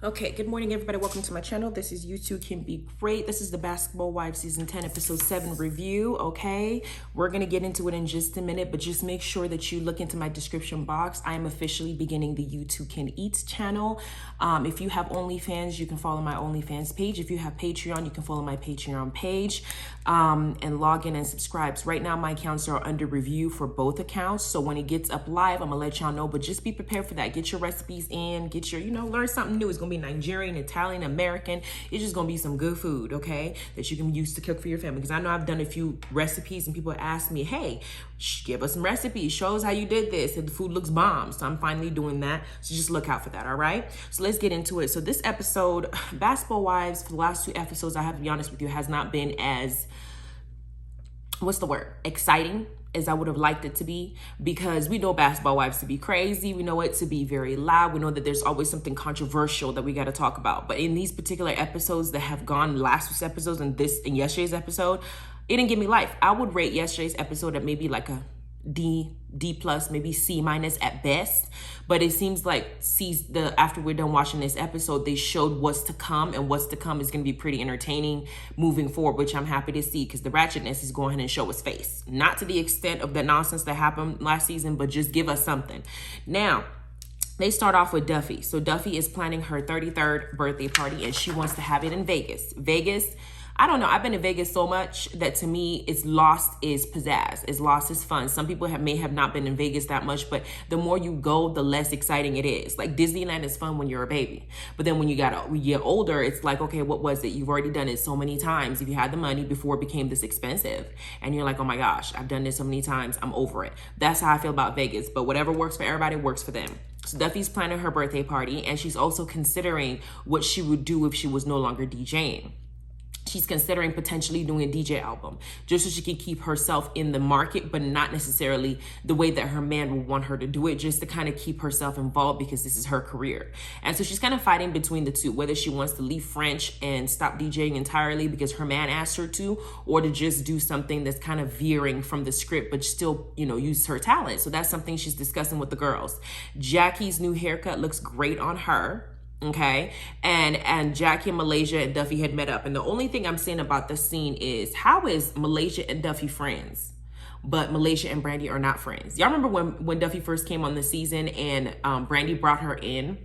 Okay, good morning, everybody. Welcome to my channel. This is You Too Can Be Great. This is the Basketball Wives Season 10, Episode 7 review, okay? We're going to get into it in just a minute, but just make sure that you look into my description box. I am officially beginning the You Too Can Eat channel. If you have OnlyFans, you can follow my OnlyFans page. If you have Patreon, you can follow my Patreon page and log in and subscribe. So right now, my accounts are under review for both accounts. So when it gets up live, I'm going to let y'all know, but just be prepared for that. Get your recipes in, get your, learn something new. It's going to be Nigerian, Italian, American. It's just gonna be some good food, okay, that you can use to cook for your family. Because I know I've done a few recipes and people ask me, hey, give us some recipes, show us how you did this, and the food looks bomb. So I'm finally doing that, so just look out for that. All right, so let's get into it. So this episode, Basketball Wives, for the last 2 episodes, I have to be honest with you, has not been as, what's the word, exciting as I would have liked it to be, because we know Basketball Wives to be crazy. We know it to be very loud. We know that there's always something controversial that we got to talk about. But in these particular episodes that have gone, last week's episodes and yesterday's episode, it didn't give me life. I would rate yesterday's episode at maybe like a D plus, maybe C minus at best. But it seems like after we're done watching this episode, they showed what's to come, and what's to come is going to be pretty entertaining moving forward, which I'm happy to see, because the ratchetness is going ahead and show its face. Not to the extent of the nonsense that happened last season, but just give us something. Now, they start off with Duffy. So Duffy is planning her 33rd birthday party, and she wants to have it in Vegas. I don't know. I've been to Vegas so much that to me, it's lost its pizzazz. It's lost its fun. Some people may have not been in Vegas that much, but the more you go, the less exciting it is. Like Disneyland is fun when you're a baby. But then when you get older, it's like, okay, what was it? You've already done it so many times. If you had the money before it became this expensive, and you're like, oh my gosh, I've done this so many times, I'm over it. That's how I feel about Vegas. But whatever works for everybody works for them. So Duffy's planning her birthday party, and she's also considering what she would do if she was no longer DJing. She's considering potentially doing a DJ album just so she can keep herself in the market, but not necessarily the way that her man would want her to do it, just to kind of keep herself involved, because this is her career. And so she's kind of fighting between the two, whether she wants to leave French and stop DJing entirely because her man asked her to, or to just do something that's kind of veering from the script, but still, use her talent. So that's something she's discussing with the girls. Jackie's new haircut looks great on her. Okay, and Jackie and Malaysia and Duffy had met up, and the only thing I'm saying about this scene is, how is Malaysia and Duffy friends, but Malaysia and Brandi are not friends? Y'all remember when Duffy first came on the season and Brandi brought her in?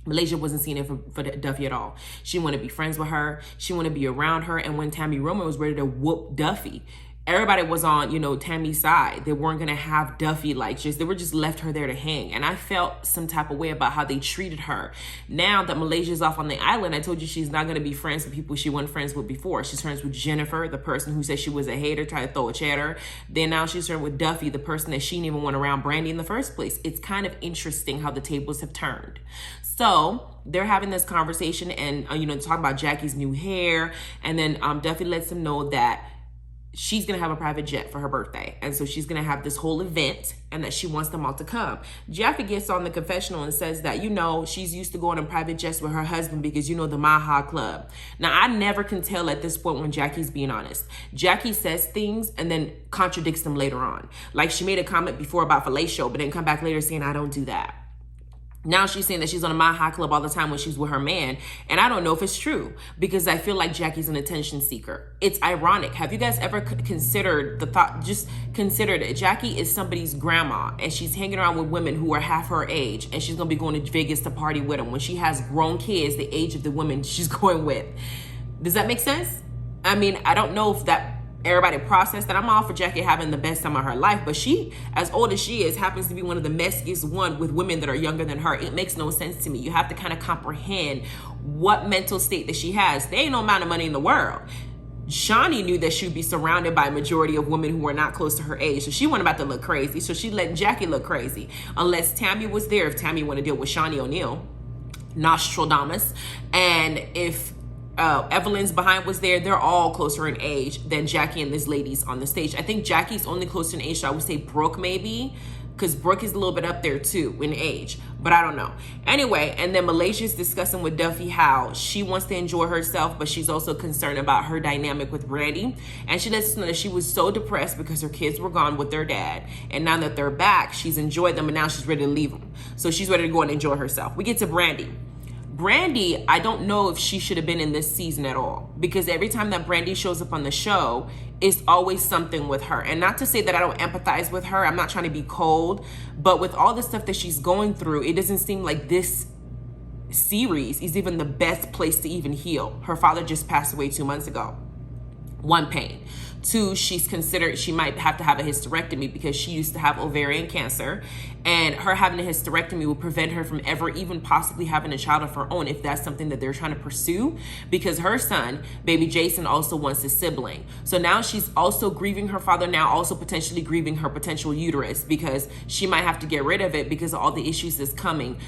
Malaysia wasn't seeing it for Duffy at all. She wanted to be friends with her. She wanted to be around her. And when Tammy Roman was ready to whoop Duffy, everybody was on, Tammy's side. They weren't going to have Duffy they were just left her there to hang. And I felt some type of way about how they treated her. Now that Malaysia's off on the island, I told you she's not going to be friends with people she wasn't friends with before. She's friends with Jennifer, the person who said she was a hater, tried to throw a chair at her. Then now she's friends with Duffy, the person that she didn't even want around Brandi in the first place. It's kind of interesting how the tables have turned. So they're having this conversation and, talking about Jackie's new hair. And then Duffy lets them know that she's going to have a private jet for her birthday. And so she's going to have this whole event, and that she wants them all to come. Jackie gets on the confessional and says that, she's used to going on private jets with her husband because, the Maha Club. Now, I never can tell at this point when Jackie's being honest. Jackie says things and then contradicts them later on. Like she made a comment before about fellatio, but then come back later saying, I don't do that. Now she's saying that she's on a Mile High Club all the time when she's with her man. And I don't know if it's true, because I feel like Jackie's an attention seeker. It's ironic. Have you guys ever considered that Jackie is somebody's grandma, and she's hanging around with women who are half her age, and she's going to be going to Vegas to party with them when she has grown kids the age of the women she's going with. Does that make sense? I mean, I don't know if everybody processed that. I'm all for Jackie having the best time of her life, but she, as old as she is, happens to be one of the messiest one with women that are younger than her. It makes no sense to me. You have to kind of comprehend what mental state that she has. There ain't no amount of money in the world. Shawnee knew that she'd be surrounded by a majority of women who were not close to her age, so she wasn't about to look crazy. So she let Jackie look crazy, unless Tammy was there. If Tammy wanted to deal with Shawnee O'Neal, Nostradamus, and if Evelyn's behind was there, they're all closer in age than Jackie and this lady's on the stage. I think Jackie's only closer in age, so I would say Brooke maybe, because Brooke is a little bit up there too in age, but I don't know. Anyway, and then Malaysia's discussing with Duffy how she wants to enjoy herself, but she's also concerned about her dynamic with Brandi. And she lets us know that she was so depressed because her kids were gone with their dad, and now that they're back, she's enjoyed them, and now she's ready to leave them. So she's ready to go and enjoy herself. We get to Brandi. Brandi, I don't know if she should have been in this season at all, because every time that Brandi shows up on the show, it's always something with her. And not to say that I don't empathize with her, I'm not trying to be cold, but with all the stuff that she's going through, it doesn't seem like this series is even the best place to even heal. Her father just passed away 2 months ago. One, pain. Two, she's considered she might have to have a hysterectomy because she used to have ovarian cancer, and her having a hysterectomy will prevent her from ever even possibly having a child of her own if that's something that they're trying to pursue, because her son, baby Jason, also wants a sibling. So now she's also grieving her father, now also potentially grieving her potential uterus, because she might have to get rid of it because of all the issues that's coming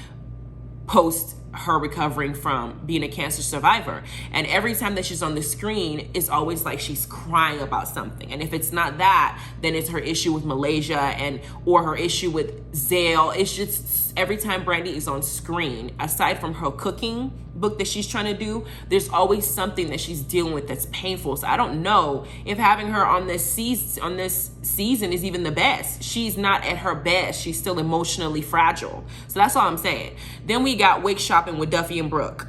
post her recovering from being a cancer survivor. And every time that she's on the screen, it's always like she's crying about something. And if it's not that, then it's her issue with Malaysia and or her issue with Zale. It's just every time Brandi is on screen, aside from her cooking book that she's trying to do, there's always something that she's dealing with that's painful. So I don't know if having her on this season is even the best. She's not at her best. She's still emotionally fragile. So that's all I'm saying. Then we got wig shopping with Duffy and Brooke.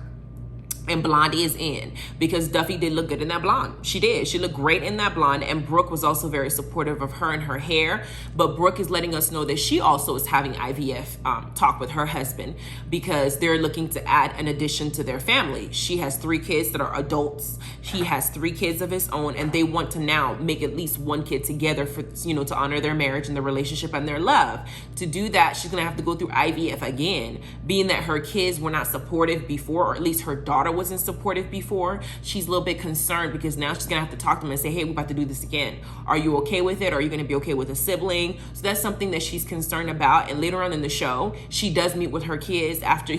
And Blondie is in, because Duffy did look good in that blonde. She did. She looked great in that blonde. And Brooke was also very supportive of her and her hair. But Brooke is letting us know that she also is having IVF talk with her husband, because they're looking to add an addition to their family. She has 3 kids that are adults. He has 3 kids of his own, and they want to now make at least 1 kid together for, to honor their marriage and their relationship and their love. To do that, she's gonna have to go through IVF again, being that her kids were not supportive before, or at least her daughter wasn't supportive before. She's a little bit concerned, because now she's gonna have to talk to them and say, hey, we're about to do this again. Are you okay with it? Are you gonna be okay with a sibling? So that's something that she's concerned about. And later on in the show, she does meet with her kids after,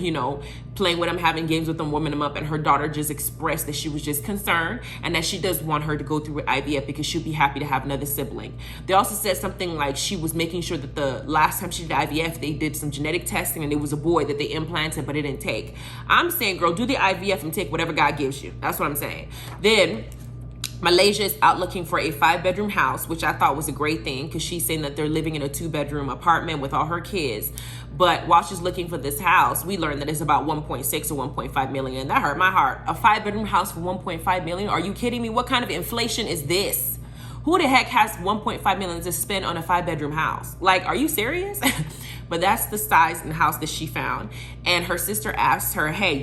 playing with them, having games with them, warming them up, and her daughter just expressed that she was just concerned and that she does want her to go through IVF because she'll be happy to have another sibling. They also said something like she was making sure that the last time she did IVF, they did some genetic testing and it was a boy that they implanted, but it didn't take. I'm saying, girl, do the IVF and take whatever God gives you. That's what I'm saying. Then Malaysia is out looking for a 5-bedroom house, which I thought was a great thing, because she's saying that they're living in a 2-bedroom apartment with all her kids. But while she's looking for this house, we learned that it's about 1.6 or 1.5 million. And that hurt my heart. A 5-bedroom house for 1.5 million? Are you kidding me? What kind of inflation is this? Who the heck has 1.5 million to spend on a 5-bedroom house? Like, are you serious? But that's the size and house that she found. And her sister asked her, hey,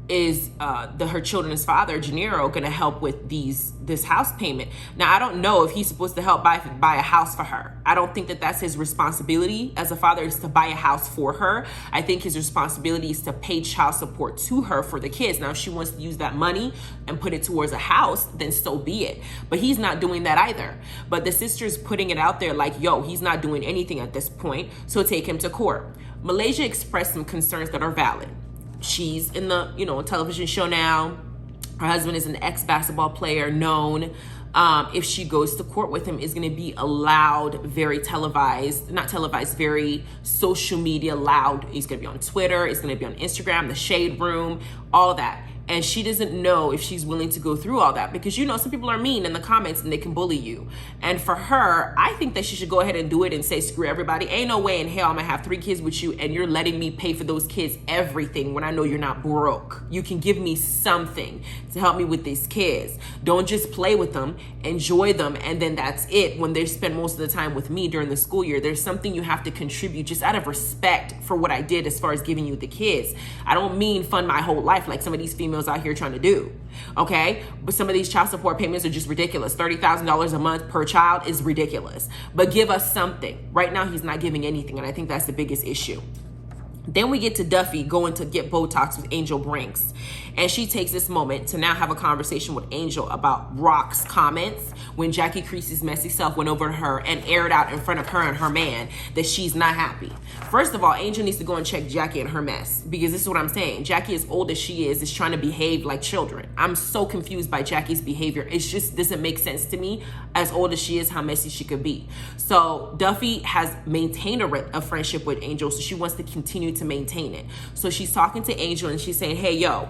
is her children's father, Gennaro, gonna help with this house payment? Now, I don't know if he's supposed to help buy a house for her. I don't think that that's his responsibility as a father, is to buy a house for her. I think his responsibility is to pay child support to her for the kids. Now, if she wants to use that money and put it towards a house, then so be it. But he's not doing that either. But the sister's putting it out there like, yo, he's not doing anything at this point, so take him to court. Malaysia expressed some concerns that are valid. She's in the, television show now. Her husband is an ex-basketball player known. If she goes to court with him, is going to be a loud, very televised, not televised, very social media loud. He's going to be on Twitter. It's going to be on Instagram, the Shade Room, all that. And she doesn't know if she's willing to go through all that, because some people are mean in the comments and they can bully you. And for her, I think that she should go ahead and do it and say, screw everybody. Ain't no way in hell I'm gonna have 3 kids with you and you're letting me pay for those kids everything when I know you're not broke. You can give me something to help me with these kids. Don't just play with them, enjoy them, and then that's it. When they spend most of the time with me during the school year, there's something you have to contribute just out of respect for what I did as far as giving you the kids. I don't mean fund my whole life like some of these females out here trying to do, okay? But some of these child support payments are just ridiculous. $30,000 a month per child is ridiculous. But give us something. Right now, he's not giving anything, and I think that's the biggest issue. Then we get to Duffy going to get Botox with Angel Brinks. And she takes this moment to now have a conversation with Angel about Rock's comments when Jackie Creasy's messy self went over to her and aired out in front of her and her man that she's not happy. First of all, Angel needs to go and check Jackie and her mess, because this is what I'm saying. Jackie, as old as she is trying to behave like children. I'm so confused by Jackie's behavior. It just doesn't make sense to me, as old as she is, how messy she could be. So Duffy has maintained a friendship with Angel, so she wants to continue to maintain it. So she's talking to Angel and she's saying, hey, yo,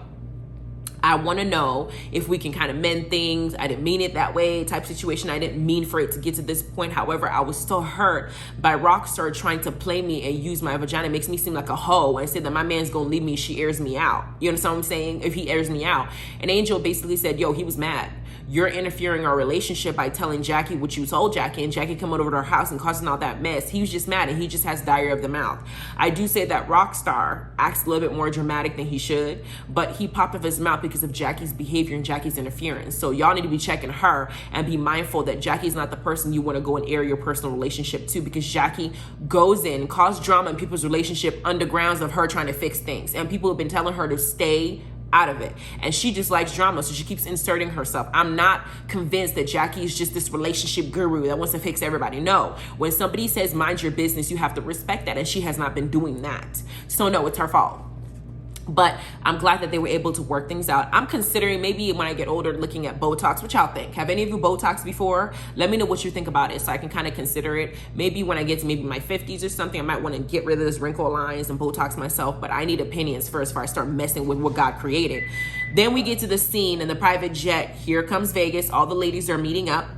I want to know if we can kind of mend things. I didn't mean it that way type situation. I didn't mean for it to get to this point. However, I was still hurt by Rockstar trying to play me and use my vagina. It makes me seem like a hoe and said that my man's gonna leave me. She airs me out. You understand what I'm saying? If he airs me out. And Angel basically said, yo, he was mad. You're interfering our relationship by telling Jackie what you told Jackie, and Jackie coming over to her house and causing all that mess. He was just mad, and he just has diarrhea of the mouth. I do say that Rockstar acts a little bit more dramatic than he should, but he popped off his mouth because of Jackie's behavior and Jackie's interference. So y'all need to be checking her and be mindful that Jackie's not the person you want to go and air your personal relationship to, because Jackie goes in, causes drama in people's relationship undergrounds of her trying to fix things. And people have been telling her to stay out of it, and she just likes drama, so she keeps inserting herself. I'm not convinced that Jackie is just this relationship guru that wants to fix everybody. No, when somebody says mind your business, you have to respect that, and she has not been doing that. So no, it's her fault. But I'm glad that they were able to work things out. I'm considering maybe when I get older looking at Botox. What y'all think? Have any of you Botox before? Let me know what you think about it so I can kind of consider it. Maybe when I get to maybe my 50s or something, I might want to get rid of this wrinkle lines and Botox myself. But I need opinions first before I start messing with what God created. Then we get to the scene in the private jet. Here comes Vegas. All the ladies are meeting up.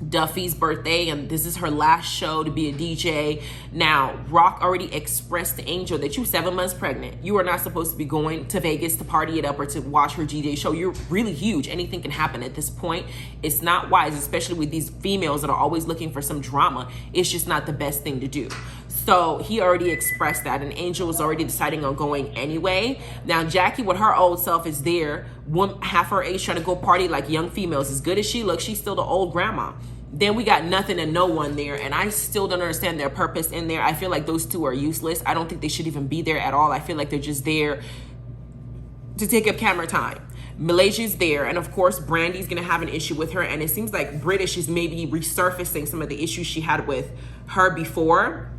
Duffy's birthday, and this is her last show to be a DJ. Now, Rock already expressed to Angel that you're 7 months pregnant. You are not supposed to be going to Vegas to party it up or to watch her DJ show. You're really huge. Anything can happen at this point. It's not wise, especially with these females that are always looking for some drama. It's just not the best thing to do. So he already expressed that, and Angel was already deciding on going anyway. Now, Jackie with her old self is there, half her age, trying to go party like young females. As good as she looks, she's still the old grandma. Then we got nothing and no one there, and I still don't understand their purpose in there. I feel like those two are useless. I don't think they should even be there at all. I feel like they're just there to take up camera time. Malaysia's there, and of course Brandi's gonna have an issue with her, and it seems like British is maybe resurfacing some of the issues she had with her before.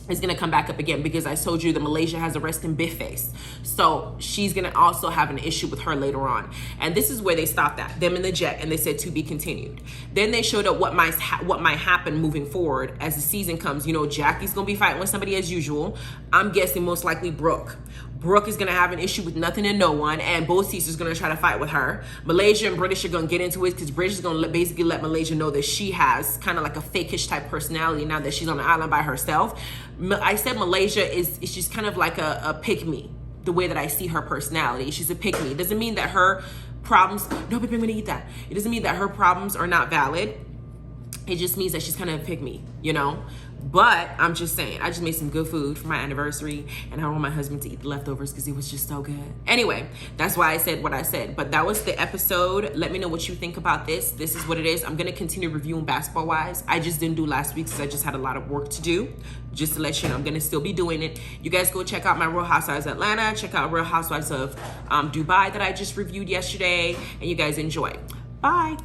Is gonna come back up again, because I told you that Malaysia has a resting biff face. So she's gonna also have an issue with her later on. And this is where they stopped at, them in the jet, and they said to be continued. Then they showed up what might happen moving forward as the season comes. You know, Jackie's gonna be fighting with somebody as usual. I'm guessing most likely Brooke. Brooke is gonna have an issue with nothing and no one, and both sisters gonna try to fight with her. Malaysia and British are gonna get into it, because British is gonna basically let Malaysia know that she has kind of like a fakeish type personality now that she's on the island by herself. I said Malaysia is she's kind of like a pick-me, the way that I see her personality. She's a pick-me. It doesn't mean that her problems, no, baby, I'm gonna eat that. It doesn't mean that her problems are not valid. It just means that she's kind of a pick-me, you know? But I'm just saying, I just made some good food for my anniversary, and I want my husband to eat the leftovers because it was just so good. Anyway, that's why I said what I said. But that was the episode. Let me know what you think about this. This is what it is. I'm going to continue reviewing Basketball Wives. I just didn't do last week because I just had a lot of work to do. Just to let you know, I'm going to still be doing it. You guys go check out my Real Housewives of Atlanta. Check out Real Housewives of Dubai that I just reviewed yesterday. And you guys enjoy. Bye.